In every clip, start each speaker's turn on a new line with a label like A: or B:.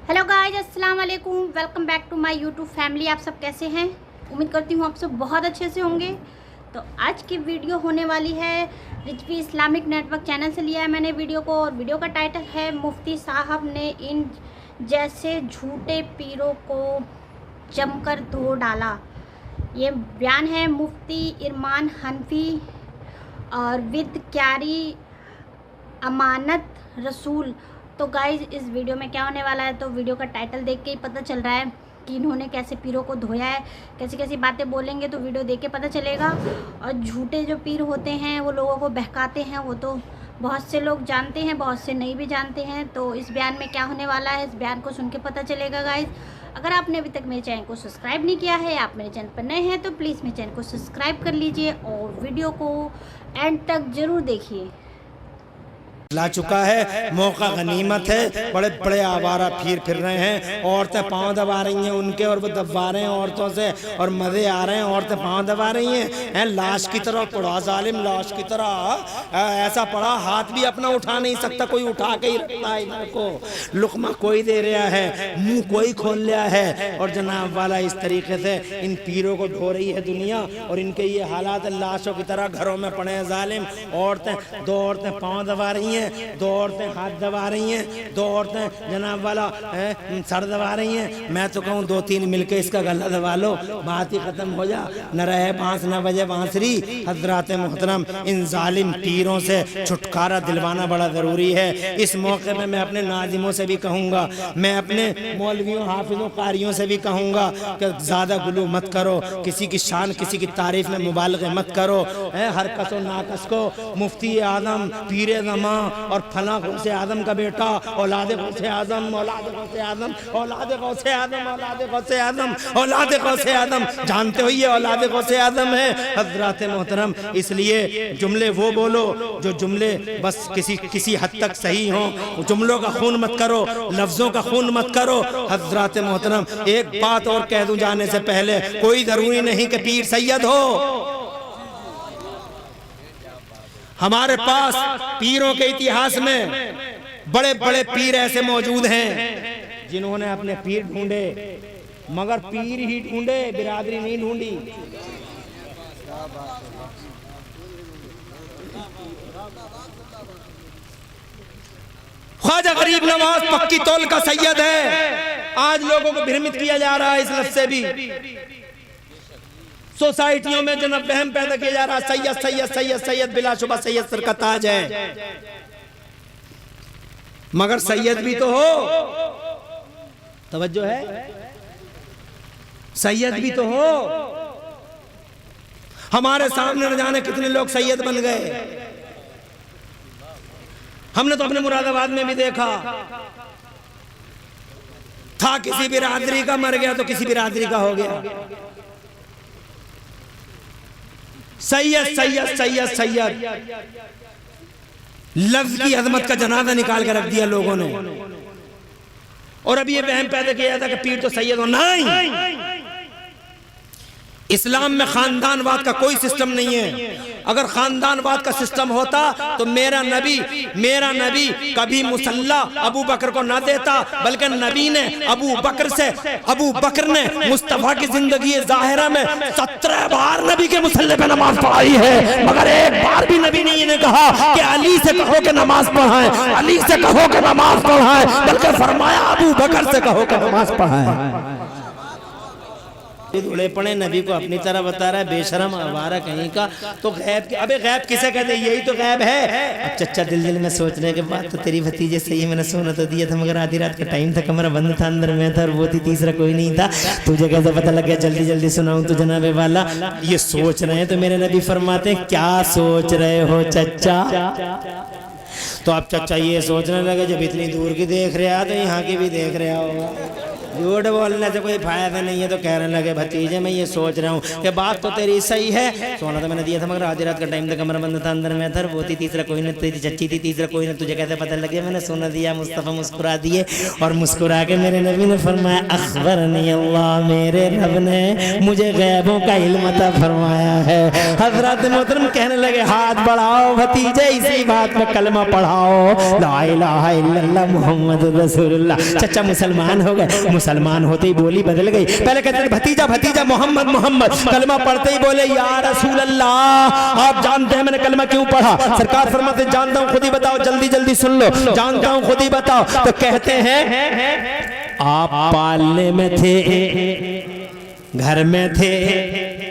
A: Hello guys, अस्सलाम वालेकुम। Welcome back to my YouTube family. आप सब कैसे हैं? उम्मीद करती हूँ आप सब बहुत अच्छे से होंगे। तो आज की वीडियो होने वाली है रिजवी इस्लामिक नेटवर्क चैनल से लिया है मैंने वीडियो को, और वीडियो का टाइटल है मुफ्ती साहब ने इन जैसे झूठे पीरों को जमकर धो डाला। ये बयान है मुफ्ती इरमान हनफी और विद क्यारी अमानत रसूल। तो गाइज, इस वीडियो में क्या होने वाला है, तो वीडियो का टाइटल देख के ही पता चल रहा है कि इन्होंने कैसे पीरों को धोया है। कैसी कैसी बातें बोलेंगे तो वीडियो देख के पता चलेगा। और झूठे जो पीर होते हैं वो लोगों को बहकाते हैं, वो तो बहुत से लोग जानते हैं, बहुत से नहीं भी जानते हैं। तो इस बयान में क्या होने वाला है, इस बयान को सुन के पता चलेगा गाइज। अगर आपने अभी तक मेरे चैनल को सब्सक्राइब नहीं किया है, आप मेरे चैनल पर नए हैं, तो प्लीज़ मेरे चैनल को सब्सक्राइब कर लीजिए और वीडियो को एंड तक ज़रूर देखिए।
B: ला चुका है, मौका गनीमत है। बड़े बड़े आवारा फिर रहे हैं, औरतें पांव दबा रही हैं उनके, और वो दबा रहे हैं औरतों से, और मज़े आ रहे हैं। औरतें पांव दबा रही हैं, लाश की तरह पड़ा, जालिम लाश की तरह ऐसा पड़ा, हाथ भी अपना उठा नहीं सकता, कोई उठा के ही रखता है इधर को। लुकमा कोई दे रहा है, मुंह कोई खोल लिया है, और जनाब वाला इस तरीके से इन पीरों को ढो रही है दुनिया। और इनके ये हालात लाशों की तरह घरों में पड़े हैं जालिम। औरतें, दो औरतें पांव दबा रही हैं, दो औरतें हाथ दबा रही हैं, दो औरतें जनाब वाला सर दबा रही हैं। मैं तो कहूँ दो तीन मिलके इसका गला दबा लो, बात ही खत्म हो जा। न रहे बांस न बजे बांसुरी। हजरात मोहतरम, इन जालिम पीरों से छुटकारा दिलवाना बड़ा ज़रूरी है। इस मौके में मैं अपने नाजिमों से भी कहूँगा, मैं अपने मौलवियों हाफिजों कारियों से भी कहूँगा कि ज़्यादा गुलू मत करो, किसी की शान किसी की तारीफ में मुबालगे मत करो। हर कस और नाकस को मुफ्ती आदम, पीर ज़मां और फला गौसे आदम का बेटा, औलाद गौसे आदम, औलाद गौसे आदम, औलाद गौसे आदम, औलाद गौसे आदम, औलाद गौसे आदम, जानते हो ये औलाद गौसे आदम है। हजरात मोहतरम, इसलिए जुमले वो बोलो जो जुमले बस किसी हद तक सही हों। जुमलों का खून मत करो, लफ्जों का खून मत करो। हजरात मोहतरम, एक बात और कह दूं जाने से पहले, कोई जरूरी नहीं कि पीर सैयद हो। हमारे पास पीरों के इतिहास में बड़े बड़े पीर ऐसे मौजूद हैं जिन्होंने अपने पीर ढूंढे, मगर पीर ही ढूंढे, बिरादरी नहीं ढूंढी। ख्वाजा गरीब नवाज पक्की तौल का सैयद है। आज लोगों को भ्रमित किया जा रहा है इस लफ्ज़ से भी। सोसाइटियों में जो वहम पैदा किया जा रहा है, सैयद सैयद सैयद सैयद, बिलाशुबा सैयद सर का ताज है, मगर सैयद भी तो हो। तवज्जो है, सैयद भी तो हो। हमारे सामने न जाने कितने लोग सैयद बन गए। हमने तो अपने मुरादाबाद में भी देखा था, किसी बिरादरी का मर गया तो किसी बिरादरी का हो गया। सैयद सैयद सैयद सैयद लफ्ज की अजमत का जनाजा निकाल कर रख दिया लोगों ने। और अब ये वहम पैदा किया था कि पीर तो सैयद हो। नहीं, इस्लाम में खानदानवाद का कोई सिस्टम नहीं है। अगर खानदानवाद का सिस्टम होता तो मेरा नबी कभी मुसल्ला अबू बकर को ना देता, बल्कि नबी ने अबू बकर ने मुस्तफा की जिंदगी ज़ाहिरा में 17 बार नबी के मुसल्ले पे नमाज पढ़ाई है, मगर एक बार भी नबी ने ये नहीं कहा कि अली से कहो कि नमाज पढ़ाएं, अली से कहो कि नमाज पढ़ाएं, बल्कि फरमाया अबू बकर से कहो कि नमाज पढ़ाएं। धुले पड़े नबी को अपनी तरह बता रहा है, बेशरम आवारा कहीं का। तो गैब, अबे गैब किसे कहते हैं? यही तो गैब है। अब चच्चा दिल में सोचने के बाद तो तेरी भतीजे से ही मैंने सोना तो दिया था, मगर आधी रात का टाइम था, कमरा बंद था, अंदर में था, और वो थी, तीसरा कोई नहीं था। तुझे कैसे पता लग गया? जल्दी जल्दी सुनाऊं तो जनाबे वाला ये सोच रहे हैं, तो मेरे नबी फरमाते हैं, क्या सोच रहे हो चच्चा? तो आप चच्चा ये सोचने लगे, जब इतनी दूर की देख रहे तो यहाँ की भी देख रहे होगा। झूठ बोलने से कोई फायदा नहीं है। तो कहने लगे भतीजे मैं ये सोच रहा हूँ कि बात तो तेरी सही है, सोना तो मैंने दिया था मगर आधी रात का टाइम था, कमरा बंद था, अंदर में था, वो थी तीसरा कोई नहीं, तेरी चच्ची थी तीसरा कोई नहीं, तुझे कैसे पता लगे? मैंने सोना दिया। मुस्तफ़ा मुस्कुरा दिए और मुस्कुरा के मेरे नबी ने फरमाया अख़बरनी अल्लाह, मेरे रब ने मुझे गैबों का इल्म अता फरमाया है। हज़रत मोहतरम कहने लगे हाथ बढ़ाओ भतीजे, इसी बात में कलमा पढ़ाओ, ला इलाहा इल्लल्लाह मुहम्मदुर रसूलुल्लाह। चचा मुसलमान हो गए। मुसलमान होते ही बोली बदल गई। पहले कहते थे भतीजा भतीजा, मोहम्मद मोहम्मद, कलमा पढ़ते ही बोले या रसूल अल्लाह। आप जानते हैं मैंने कलमा क्यों पढ़ा? सरकार फरमाते जानता हूँ, खुद ही बताओ, जल्दी जल्दी सुन लो, जानता हूँ खुद ही बताओ। तो कहते हैं आप पालने में थे, घर में थे,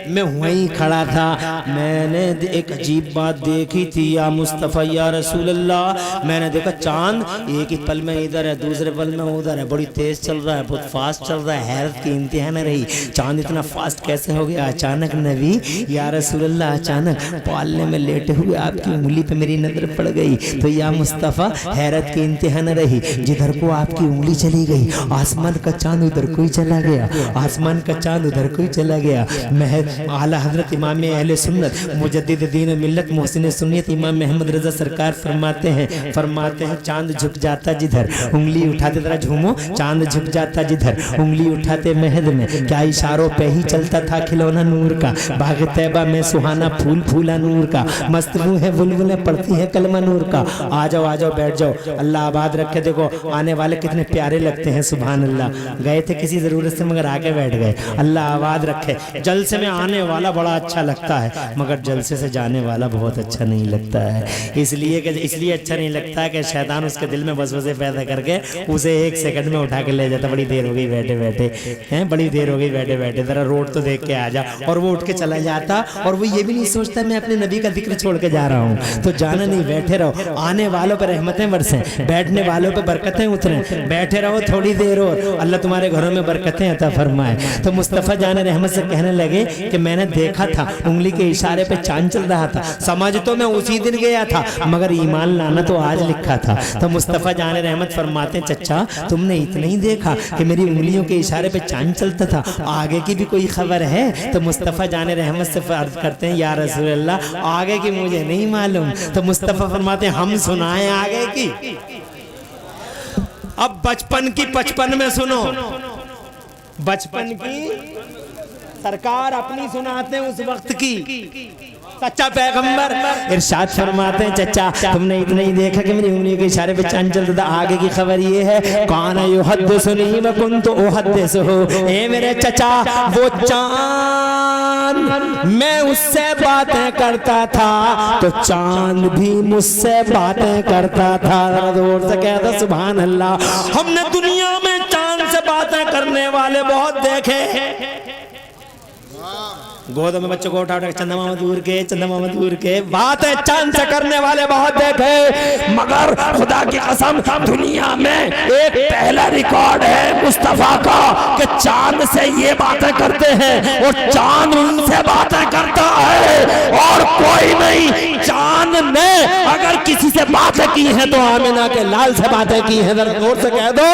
B: मैं वहीं खड़ा था, मैंने एक अजीब बात देखी थी या मुस्तफ़ा या रसूल अल्लाह। मैंने देखा चांद एक ही पल में इधर है, दूसरे पल में उधर है, बड़ी तेज चल रहा है, बहुत फास्ट चल रहा है। हैरत की इंतहा न रही, चांद इतना फास्ट कैसे हो गया? अचानक नबी या रसूल अल्लाह, अचानक पालने में लेटे हुए आपकी उंगली पे मेरी नजर पड़ गई। तो या मुस्तफ़ा हैरत की इंतहा न रही, जिधर को आपकी उंगली चली गई आसमान का चांद उधर को ही चला गया, आसमान का चांद उधर को ही चला गया। महज आला हजरत इमाम अहले सुन्नत मुजद्दिद दीन मिल्लत मोहसिन सुन्नियत इमाम अहमद रज़ा सरकार फरमाते हैं चांद झुक जाता जिधर, उंगली उठाते, जरा झूमो, चांद झुक जाता जिधर, उंगली उठाते महद में, क्या इशारों पे ही चलता था खिलौना नूर का, बाग तैबा में सुहाना फूल फूला नूर का, मस्त रूह है बुलबुलें पड़ती हैं कलमा नूर का। आ जाओ बैठ जाओ, अल्लाह आबाद रखे। देखो आने वाले कितने प्यारे लगते हैं, सुभान अल्लाह। गए थे किसी ज़रूरत से मगर आके बैठ गए, अल्लाह आबाद रखे। जलसे में आने वाला बड़ा अच्छा लगता है मगर जलसे से जाने वाला बहुत अच्छा नहीं लगता है। इसलिए अच्छा नहीं लगता है कि शैतान उसके दिल में वसवसे पैदा करके उसे एक सेकंड में उठा के ले जाता। बड़ी देर हो गई बैठे बैठे हैं, बड़ी देर हो गई बैठे बैठे, जरा रोड तो देख के आ जा, और वो उठ के चला जाता। और वो ये भी नहीं सोचता मैं अपने नबी का जिक्र छोड़ के जा रहा हूँ। तो जाना नहीं, बैठे रहो, आने वालों पर रहमतें बरसें, बैठने वालों पर बरकतें उतरें, बैठे रहो थोड़ी देर और अल्लाह तुम्हारे घरों में बरकतें अता फरमाए। तो मुस्तफ़ा जान रहमत से कहने लगे कि मैंने देखा था उंगली के इशारे पे चांद चल रहा था, समझ तो मैं उसी दिन गया था मगर ईमान लाना तो आज लिखा था। तो मुस्तफ़ा जान रहमत फरमाते चचा तुमने इतना ही देखा कि मेरी उंगलियों के इशारे पे चांद चलता था, आगे की भी कोई खबर है? तो मुस्तफ़ा जान रहमत से अर्ज करते हैं या रसूल अल्लाह आगे की मुझे नहीं मालूम। तो मुस्तफ़ा फरमाते हम सुनाएं आगे की। अब बचपन की 55 में सुनो, बचपन की सरकार अपनी सुनाते हैं उस वक्त की। सच्चा पैगंबर इरशाद फरमाते हैं चचा तुमने इतना ही देखा कि मेरी उंगली के इशारे पे चांद चलता था, आगे की खबर ये है काना युहद्दिसुनी व कुन्तु उहद्दिसुहु। ए मेरे चचा वो चांद मैं उससे बातें करता था तो चांद भी मुझसे बातें करता था। जोर से कहता सुभान अल्लाह। हमने दुनिया में चांद से बातें करने वाले बहुत देखे, गोद में बच्चों को उठा उठा चंदा मामा दूर के बात है चांद से करने वाले बहुत देखे, मगर खुदा की कसम दुनिया में एक पहला रिकॉर्ड है मुस्तफा का कि चांद से ये बातें करते हैं और चांद उनसे बातें करता है और कोई नहीं। चांद ने अगर किसी से बातें की है तो आमिना के लाल से बातें की है, जरा जोर से कह दो।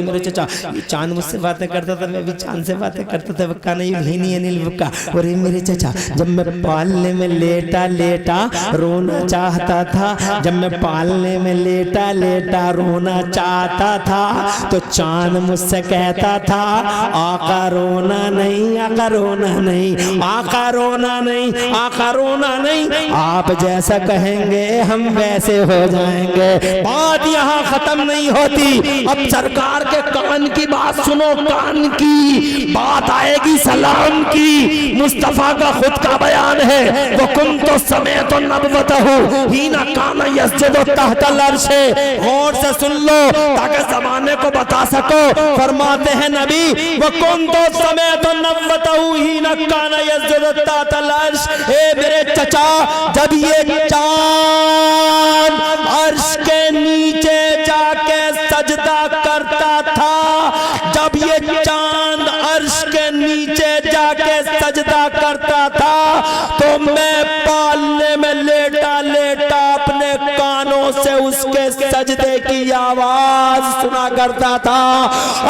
B: मेरे चचा चांद मुझसे बातें करता था, मैं भी चांद से बातें करता था। वक्का नहीं भीनी अनिल वक्का। और मेरे चचा जब मैं पालने में लेटा लेटा रोना चाहता था, जब मैं पालने में लेटा लेटा रोना चाहता था तो चांद मुझसे कहता था आका रोना नहीं, आका रोना नहीं, आका रोना नहीं, आका रोना नहीं, आप जैसा कहेंगे हम वैसे हो जाएंगे। बात यहाँ खत्म नहीं होती, अब सरकार के कान की बात सुनो, कान की बात आएगी सलाम की। मुस्तफा का खुद का बयान है वो कुम तो समय तो नबवतहु हीना काना यस्जुदु तहतल अर्श। और से सुन लो ताकि जमाने को बता सको। फरमाते हैं नबी वो कुम तो समय तो नबवतहु हीना काना यस्जुदु तहतल अर्श। ए मेरे चचा जब ये चांद अर्श के नीचे जाके सजदा करता था, जब ये चांद अर्श के नीचे जाके सजदा करता था तो मैं पालने में लेटा लेटा अपने कानों से उसके सजदे की आवाज सुना करता था।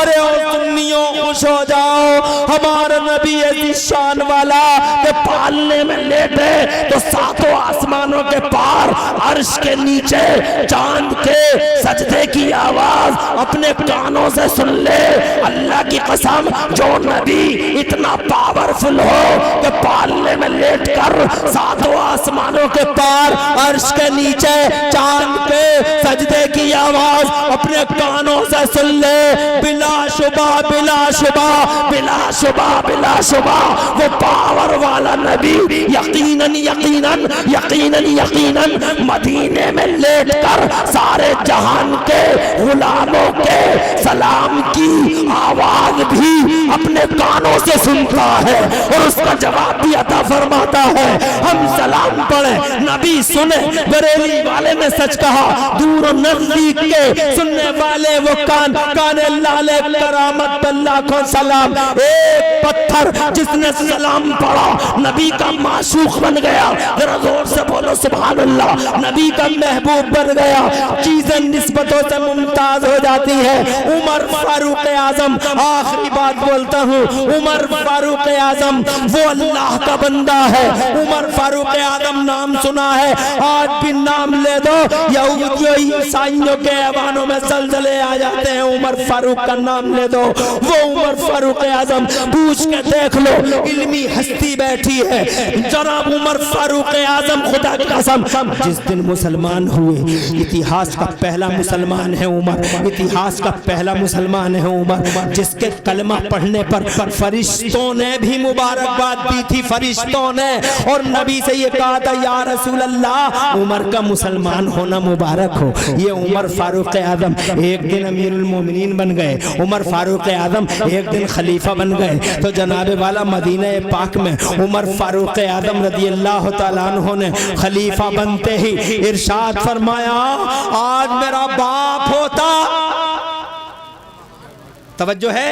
B: अरे ओ सुन्नियों खुश हो जाओ, हमारा नबी ऐसी शान वाला कि पालने में लेटे तो सातों आसमानों के पार अर्श के नीचे चांद के सजदे की आवाज अपने कानों से सुन ले। अल्लाह की कसम, जो नबी इतना पावरफुल हो कि पालने में लेट कर सातों आसमानों के पार अर्श के नीचे चांद के सजदे की आवाज अपने कानों से सुन ले, बिला शुबा बिला शुबा बिला शुबा बिला शुबा वो पावर वाला नबी यकीनन यकीनन यकीनन यकीनन मदीने में लेट कर सारे जहान के गुलामों के सलाम की आवाज भी अपने कानों से सुनता है और उसका जवाब भी अता फरमाता है। हम सलाम पढ़े, नबी सुने। बरेली वाले ने सच कहा, दूर नजदीक के सुनने वाले वो कान काने लाले करामत अल्लाह को सलाम। एक पत्थर जिसने सलाम पढ़ा नबी का माशूक बन गया। जरा जोर से बोलो सुभान अल्लाह। नबी का महबूब बन गया, चीजें निस्बतों से मुमताज हो जाती है। उमर फारूक आजम, आखिरी बात बोलता हूँ, उमर फारूक आजम वो अल्लाह का बंदा है। उमर फारूक आजम नाम सुना है, आज भी नाम ले दो यहूदियों ईसाइयों के ऐवानों में जलजले आ जाते हैं। उमर फारूक का नाम ले दो, वो उमर फारूक आजम, पूछ के देख लो, इल्मी हस्ती बैठी है जनाब उमर फारूक आजम। खुदा की कसम, जिस दिन मुसलमान हुए, इतिहास का पहला मुसलमान है उमर, इतिहास का पहला मुसलमान है उमर, जिसके कलमा पढ़ने पर फरिश्तों ने भी मुबारकबाद दी थी, फरिश्तों ने। और नबी से ये कहा था, या रसूल अल्लाह उमर का मुसलमान होना मुबारक हो। ये उमर फारूक आजम एक दिन अमीरुल मोमिनीन बन गए, उमर फारूक आजम एक दिन खलीफा बन गए। तो जनाबे वाला मदीना पाक में उमर फारूक आजम रज़ी अल्लाह तआला अन्हु ने खलीफा बनते ही इरशाद फरमाया, आज मेरा बाप होता, तवज्जो है,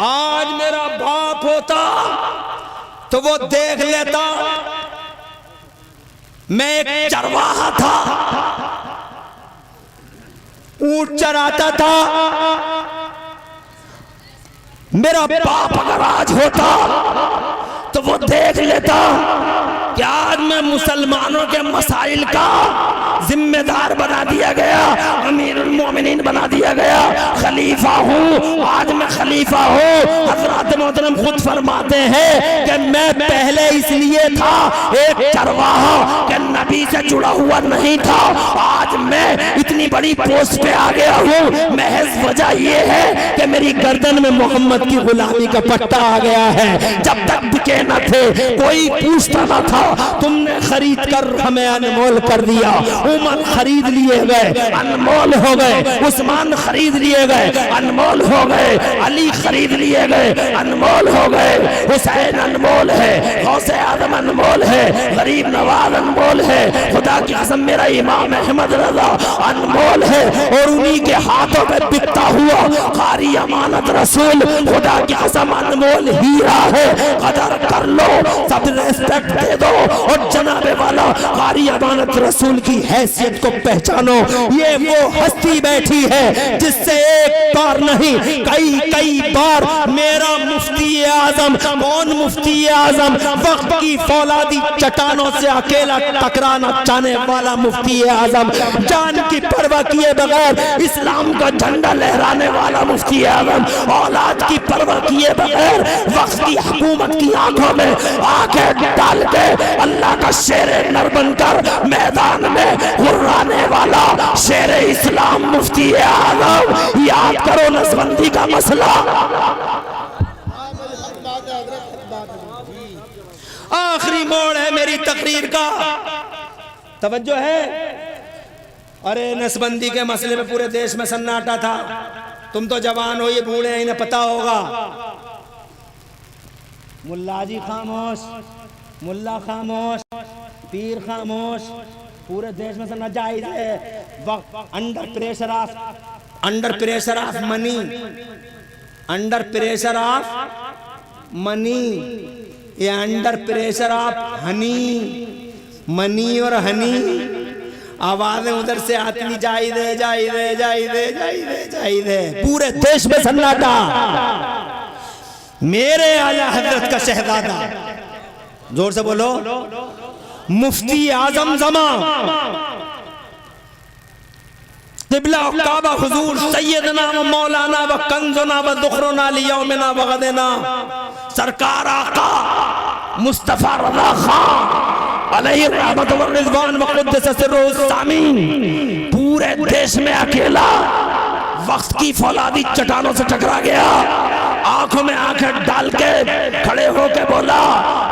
B: आज मेरा बाप होता तो वो देख लेता मैं एक चरवाहा था, ऊंट चराता था। मेरा बाप अगर आज होता तो वो देख लेता कि आज मैं मुसलमानों के मसाइल का जिम्मेदार बना दिया गया, अमीरुल मोमिनीन बना दिया गया, खलीफा हूँ, आज मैं खलीफा हूँ। हज़रत मोहतरम खुद फरमाते हैं कि मैं पहले इसलिए था एक चरवाहा कि नबी से जुड़ा हुआ नहीं था, आज मैं इतनी बड़ी पोस्ट पे आ गया हूँ, महज वजह ये है कि मेरी गर्दन में मोहम्मद की गुलामी का पट्टा आ गया है। जब तक बिके न थे, कोई पूछता न था, तुमने खरीद कर हमें अनमोल कर दिया। उमर खरीद लिए गए, अनमोल हो गए, उस्मान खरीद लिए गए, अनमोल हो गए, अली खरीद लिए गए, अनमोल हो गए, हुसैन अनमोल है, गौसे आदम अनमोल है, गरीब नवाज अनमोल है, खुदा की कसम मेरा इमाम अहमद रजा अनमोल है। और उन्हीं के हाथों में बिकता हुआ कारी अमानत रसूल, खुदा की कसम अनमोल हीरा है। कदर कर लो, सब रेस्पेक्ट दे दो और जनाबे वाला कारी अमानत रसूल की हैसियत को पहचानो। ये वो हस्ती बैठी है जिससे एक बार नहीं कई कई बार मेरा मुफ्ती आजम, कौन मुफ्ती आजम, वक्त की फौलादी चट्टानों से अकेला टकराना चाहने वाला मुफ्ती आजम, जान की परवाह किए बगैर इस्लाम का झंडा लहराने वाला मुफ्ती आजम, औलाद की परवाह किए बगैर वक्त की हुकूमत की आंखों में आंखें डाल के अल्लाह का शेर नर बनकर मैदान में हुर्राने वाला शेर इस्लाम मुफ्ती आजम। याद करो नसबंदी का मसला, आखिरी मोड़ है मेरी तकरीर का, तवज्जो है। अरे नसबंदी के मसले में पूरे देश में सन्नाटा था। तुम तो जवान हो, ये बूढ़े हैं, इन्हें पता होगा। मुल्ला जी खामोश, मुल्ला खामोश, पीर खामोश, पूरे देश में सन्ना जायज है। Under pressure of money, under pressure of money, ये under pressure of honey, money और हनी आवाजें उधर से आती जाहिदे जाहिदे जाहिदे जाहिदे जाहिदे, पूरे देश में सन्नाटा। मेरे आला हजरत का शहजादा, जोर से बोलो, मुफ्ती आजम जमा क़िबला काबा हुजूर सैयदना व मौलाना व कंज़ुना व दुखरुना लियौमिना व गदना, सरकार आका मुस्तफा रज़ा खान अलैहि रहमत व रिज़वान व क़ुद्दस सिर्रुहु सामीन, पूरे देश में अकेला वक्त की फौलादी चट्टानों से टकरा गया, आंखों में आंखें डाल के खड़े होके बोला,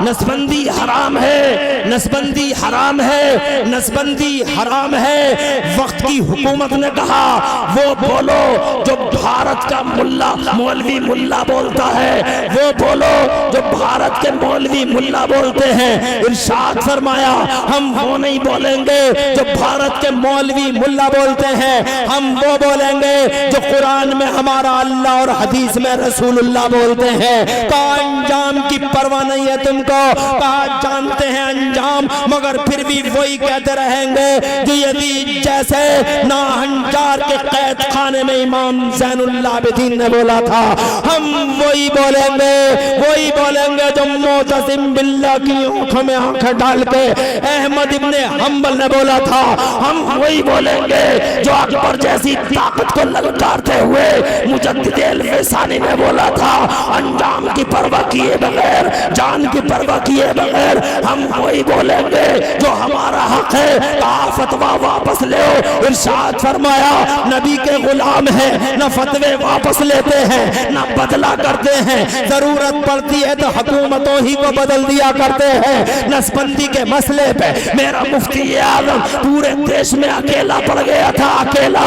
B: नसबंदी हराम है, नसबंदी हराम है, नसबंदी हराम है। वक्त की हुकूमत ने कहा वो बोलो जो भारत का मुल्ला मौलवी मुल्ला बोलता है, वो बोलो जो भारत के मौलवी मुल्ला बोलते हैं। इरशाद फरमाया हम वो नहीं बोलेंगे जो भारत के मौलवी मुल्ला बोलते हैं, हम वो बोलेंगे जो कुरान में हमारा अल्लाह और हदीस में रसूलुल्लाह बोलते हैं। कहा अंजाम की परवाह नहीं है तुमको, कहा जानते हैं अंजाम मगर फिर भी वही कहते रहेंगे जो यदि जैसे नाहंजार के कैद खाने में इमाम ज़ैनुल आबिदीन ने बोला था, हम वही बोलेंगे जो मोतसिम बिल्लाह की आंखों में आंखें डाल के अहमद इब्ने हंबल ने बोला था, हम वही बोलेंगे जो अकबर जैसी ताकत को ललकारते हुए मुजद्दिद अल-फ़सानी ने बोला था। अंजाम की परवाह किए बगैर, जान की परवाह किए बगैर हम वही बोलेंगे जो हमारा हक है, कहा फतवा वापस ले। इरशाद फरमाया नबी के गुलाम हैं, न फतवे वापस लेते हैं न बदला करते हैं, जरूरत पड़ती है तो हुकूमतों ही को बदल दिया करते हैं। नसबंदी के मसले पे मेरा मुफ्ती आज़म पूरे देश में अकेला पड़ गया था, अकेला,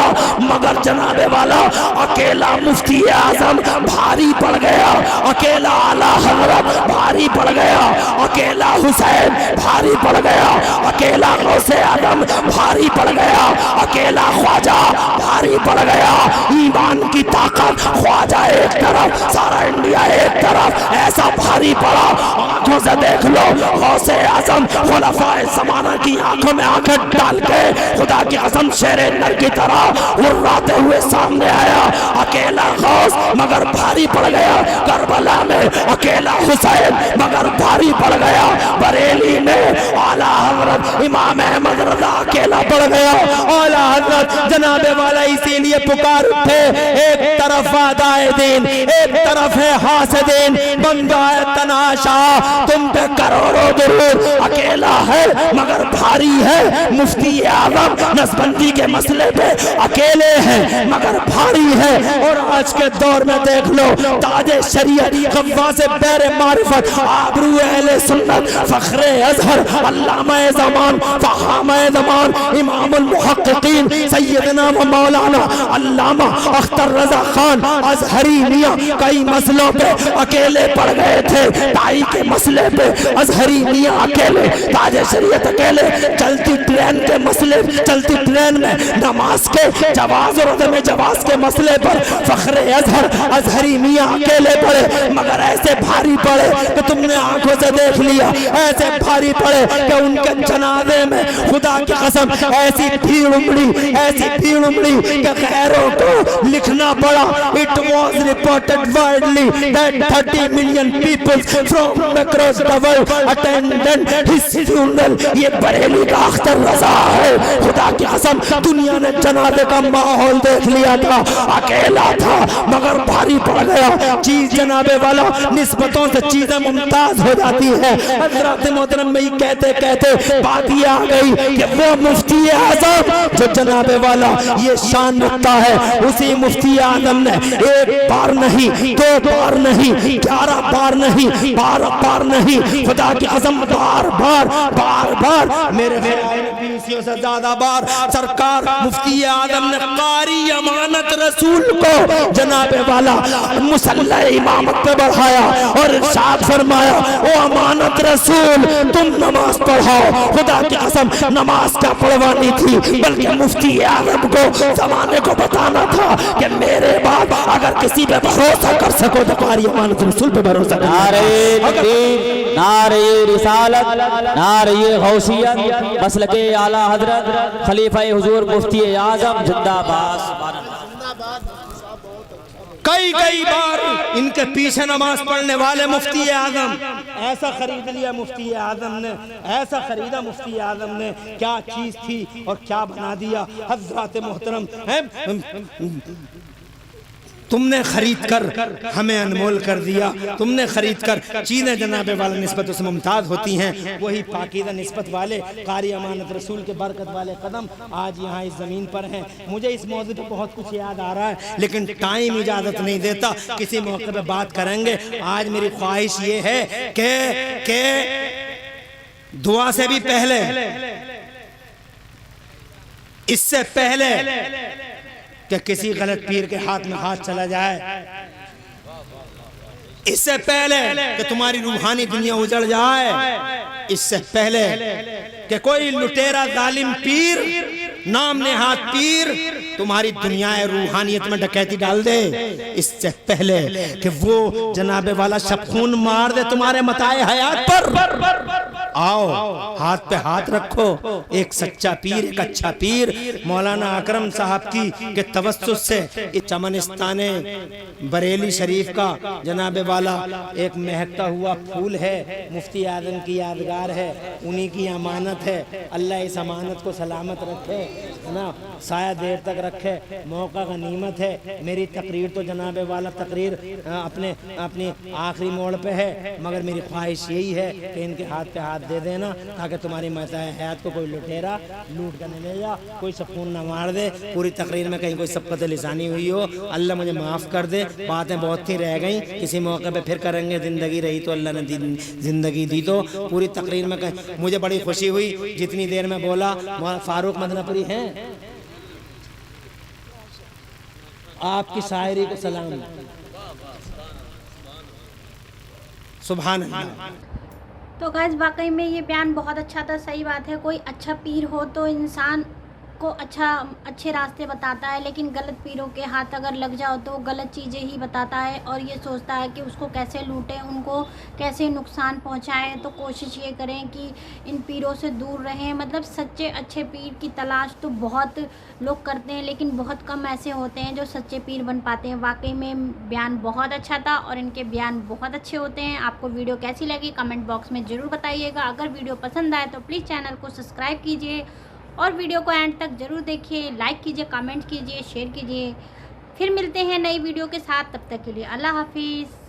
B: मगर जनाबे वाला अकेला मुफ्ती आज़म भारी पड़ गया, अकेला आला हज़रत भारी पड़ गया, अकेला हुसैन भारी पड़ गया, अकेला गौसे आदम भारी पड़ गया, अकेला ख्वाजा भारी पड़ गया। ईमान की ताकत, ख्वाजा एक तरफ, सारा इंडिया एक तरफ, ऐसा भारी पड़ा, आंखों से देख लो। गौसे आज़म खुलफाए ज़माना की आंखों में आंखें डाल के खुदा की कसम शेरे नर की तरह उर्राते हुए सामने आया, अकेला गौस मगर भारी पड़ गया, करबला में अकेला हुसैन मगर भारी पड़ गया, बरेली में आला हज़रत इमाम अहमद रज़ा अकेला पड़ गया। आला हज़रत जनाबे वाला इसीलिए पुकार उठे, एक तरफ आदाए दीन, एक तरफ है हासिदीन, बन जाए तनाशा, तुम पे करोड़ों दुरूद, अकेला है मगर भारी है। मुफ्ती आज़म नसबंदी के मसले पे अकेले हैं मगर भारी है। और आज के दौर में देख लो, ताजे शरीयत, गव्वासे बैरे मारिफत, आबरू अहले सुन्नत, फखरे अज़हर, अल्लामा ज़मान, फ़हामा ज़मान, इमामुल मुहक्किकीन सैयदना व मौलाना अल्लामा अख्तर रज़ा खान अज़हरी मियां कई मसलों पे अकेले पड़ गए थे। ताई के मसले पे अज़हरी मियां अकेले, ताजे शरीयत अकेले, चलती ट्रेन के मसले, चलती ट्रेन में नमाज के जवाज़ और अदम जवाज़ के मसले पर फखरे अज़हर अज़हरी मियां अकेले पड़े, मगर ऐसे भारी पड़े कि तुमने आंखों से देख लिया, ऐसे भारी पड़े कि उनके जनाजे में खुदा की कसम ऐसी भीड़ उमड़ी कि गैरों को लिखना पड़ा। It was reported widely that 30 million people from across the world attended his funeral। ये बरेली का अख्तर रज़ा है, खुदा की कसम दुनिया ने जनाजे का माहौल देख लिया था, अकेला था मगर भारी पड़ गया। चीज जनाबे वाला निस्बतों से चीजें मुमताज हो जाती है। हज़रत मोहतरम में ही कहते कहते बात ये आ गई कि वो मुफ्ती आज़म जो जनाबे वाला ये शान रखता है, उसी मुफ्ती आज़म ने एक बार नहीं, दो बार नहीं, 11 बार नहीं, 12 बार नहीं, खुदा की कसम बार बार मेरे से ज्यादा बार सरकार मुफ्ती आज़म ने कारी अमानत रसूल को जनाबे वाला मुसल्ला इमामत पे बढ़ाया और इरशाद फरमाया, ओ अमानत रसूल तुम नमाज पढ़ाओ। खुदा की कसम नमाज का पढ़वानी थी, बल्कि मुफ्ती आज़म को जमाने को बताना था कि मेरे बाद अगर किसी पे भरोसा कर सको तो पारी अमानत रसूल पे भरोसा करो।
C: नारे तकबीर, नारे रिसालत, नारे गौसियत, मसलके आला हजरत खलीफा हुजूर मुफ्ती आजम जिंदाबाद।
B: कई बार इनके पीछे नमाज पढ़ने वाले मुफ्ती आजम ऐसा खरीद लिया, मुफ्ती आजम ने ऐसा खरीदा, मुफ्ती आजम ने क्या चीज थी और क्या बना दिया। हज़रात मोहतरम तुमने खरीद कर हमें अनमोल कर दिया, तुमने खरीद कर चीज़ें जनाबे वाला निस्बत उसमें मुमताज़ होती हैं, वही पाकीज़ा निस्बत वाले कारी अमानत रसूल के बरकत वाले कदम आज यहाँ इस ज़मीन पर हैं। मुझे इस मौजू पे बहुत कुछ याद आ रहा है लेकिन टाइम इजाज़त नहीं देता, किसी मौके पे बात करेंगे। आज मेरी ख्वाहिश ये है कि दुआ से भी पहले, इससे पहले कि किसी गलत पीर के हाथ में हाथ चला जाए, इससे पहले कि तुम्हारी रूहानी दुनिया उजड़ जाए, इससे पहले कि कोई लुटेरा जालिम पीर, नाम नेहाद पीर तुम्हारी दुनिया रूहानियत में डकैती डाल दे, इससे पहले कि वो जनाबे वाला शबखून मार दे तुम्हारे मताए हयात पर, आओ हाथ पे हाथ रखो। एक सच्चा पीर, एक अच्छा पीर मौलाना अकरम साहब की के तवस्सुस से इस चमनिस्ताने बरेली शरीफ का जनाबे वाला एक महकता हुआ फूल है, मुफ्ती आजम की यादगार है, उन्हीं की अमानत है। अल्लाह इस अमानत को सलामत रखे, है ना, साया देर तक रखे, मौका गनीमत है। मेरी तकरीर तो जनाबे वाला तकरीर अपनी आखिरी मोड़ पे है, मगर मेरी ख्वाहिश यही है कि इनके हाथ पे हाथ दे देना ताकि तुम्हारी मताए हयात को कोई लुटेरा लूट कर ले जा, कोई सकून ना मार दे। पूरी तकरीर में कहीं कोई सबकत लिसानी हुई हो, अल्लाह मुझे माफ़ कर दे, बातें बहुत ही रह गई, किसी मौके पे फिर करेंगे। ज़िंदगी रही तो अल्लाह ने ज़िंदगी दी तो पूरी तकरीर में कहीं मुझे बड़ी खुशी हुई जितनी देर में बोला। फारूक मदनापुरी हैं, आपकी शायरी को सलाम। सुभान अल्लाह।
A: तो गाइस वाकई में ये बयान बहुत अच्छा था। सही बात है, कोई अच्छा पीर हो तो इंसान को अच्छे रास्ते बताता है, लेकिन गलत पीरों के हाथ अगर लग जाओ तो गलत चीज़ें ही बताता है और ये सोचता है कि उसको कैसे लूटें, उनको कैसे नुकसान पहुंचाएं। तो कोशिश ये करें कि इन पीरों से दूर रहें। मतलब सच्चे अच्छे पीर की तलाश तो बहुत लोग करते हैं लेकिन बहुत कम ऐसे होते हैं जो सच्चे पीर बन पाते हैं। वाकई में बयान बहुत अच्छा था और इनके बयान बहुत अच्छे होते हैं। आपको वीडियो कैसी लगी कमेंट बॉक्स में ज़रूर बताइएगा। अगर वीडियो पसंद आए तो प्लीज़ चैनल को सब्सक्राइब कीजिए और वीडियो को एंड तक ज़रूर देखिए, लाइक कीजिए, कमेंट कीजिए, शेयर कीजिए। फिर मिलते हैं नई वीडियो के साथ, तब तक के लिए अल्लाह हाफिज़।